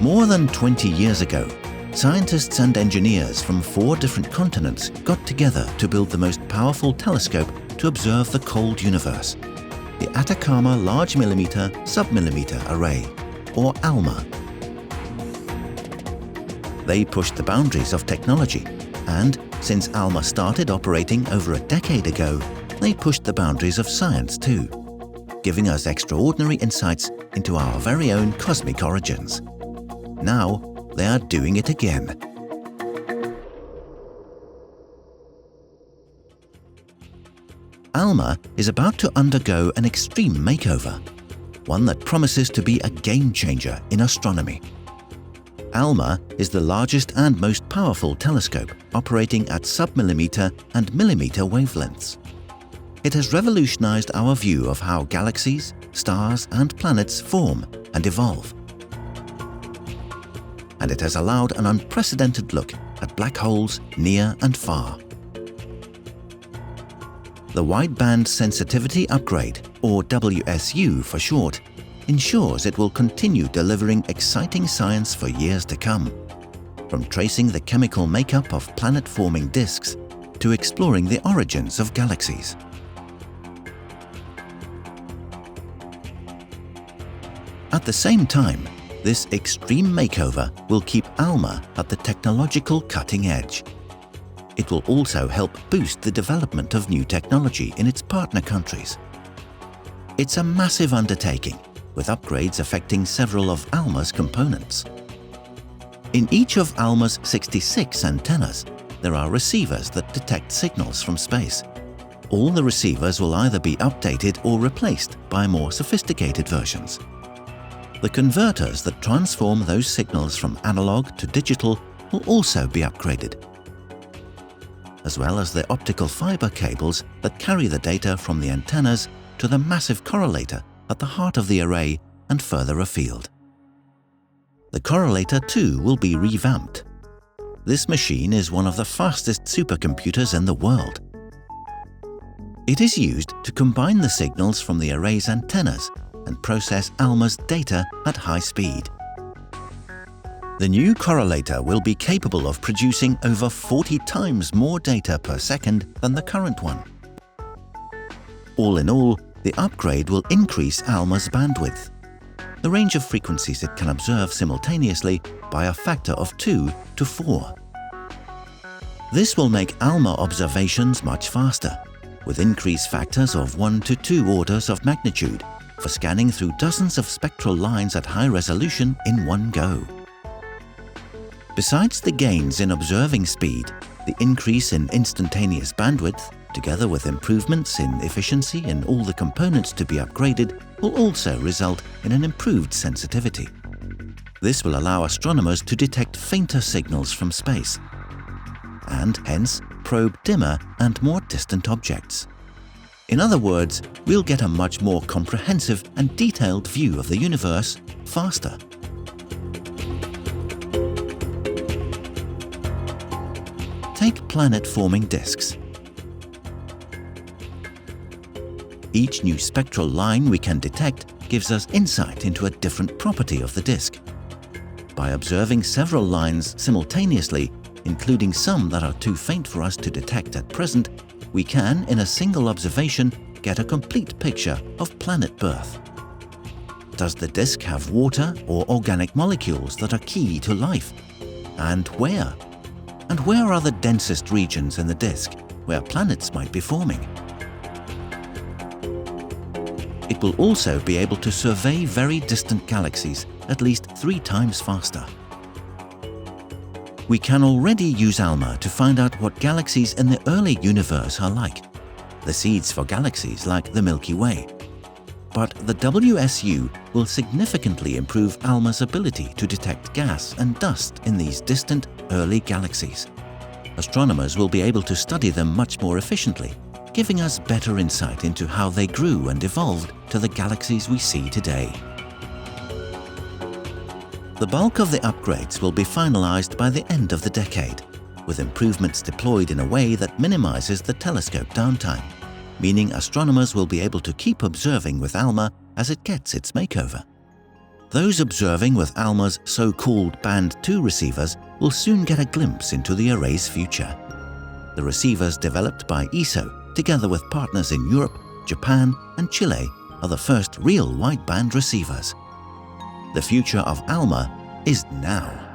More than 20 years ago, scientists and engineers from 4 different continents got together to build the most powerful telescope to observe the cold universe, the Atacama Large Millimeter Submillimeter Array, or ALMA. They pushed the boundaries of technology, and since ALMA started operating over a decade ago, they pushed the boundaries of science too, giving us extraordinary insights into our very own cosmic origins. Now, they are doing it again. ALMA is about to undergo an extreme makeover, one that promises to be a game-changer in astronomy. ALMA is the largest and most powerful telescope operating at submillimeter and millimeter wavelengths. It has revolutionized our view of how galaxies, stars, and planets form and evolve. And it has allowed an unprecedented look at black holes near and far. The Wideband Sensitivity Upgrade, or WSU for short, ensures it will continue delivering exciting science for years to come, from tracing the chemical makeup of planet-forming disks to exploring the origins of galaxies. At the same time, this extreme makeover will keep ALMA at the technological cutting edge. It will also help boost the development of new technology in its partner countries. It's a massive undertaking, with upgrades affecting several of ALMA's components. In each of ALMA's 66 antennas, there are receivers that detect signals from space. All the receivers will either be updated or replaced by more sophisticated versions. The converters that transform those signals from analog to digital will also be upgraded, as well as the optical fiber cables that carry the data from the antennas to the massive correlator at the heart of the array and further afield. The correlator too will be revamped. This machine is one of the fastest supercomputers in the world. It is used to combine the signals from the array's antennas and process ALMA's data at high speed. The new correlator will be capable of producing over 40 times more data per second than the current one. All in all, the upgrade will increase ALMA's bandwidth, the range of frequencies it can observe simultaneously, by a factor of 2 to 4. This will make ALMA observations much faster, with increased factors of 1 to 2 orders of magnitude, for scanning through dozens of spectral lines at high resolution in one go. Besides the gains in observing speed, the increase in instantaneous bandwidth, together with improvements in efficiency in all the components to be upgraded, will also result in an improved sensitivity. This will allow astronomers to detect fainter signals from space, and hence probe dimmer and more distant objects. In other words, we'll get a much more comprehensive and detailed view of the universe faster. Take planet-forming disks. Each new spectral line we can detect gives us insight into a different property of the disk. By observing several lines simultaneously, including some that are too faint for us to detect at present, we can, in a single observation, get a complete picture of planet birth. Does the disk have water or organic molecules that are key to life? And where? And where are the densest regions in the disk where planets might be forming? It will also be able to survey very distant galaxies at least 3 times faster. We can already use ALMA to find out what galaxies in the early universe are like, the seeds for galaxies like the Milky Way. But the WSU will significantly improve ALMA's ability to detect gas and dust in these distant early galaxies. Astronomers will be able to study them much more efficiently, giving us better insight into how they grew and evolved to the galaxies we see today. The bulk of the upgrades will be finalized by the end of the decade, with improvements deployed in a way that minimizes the telescope downtime, meaning astronomers will be able to keep observing with ALMA as it gets its makeover. Those observing with ALMA's so-called Band 2 receivers will soon get a glimpse into the array's future. The receivers developed by ESO, together with partners in Europe, Japan and Chile, are the first real wideband receivers. The future of ALMA is now.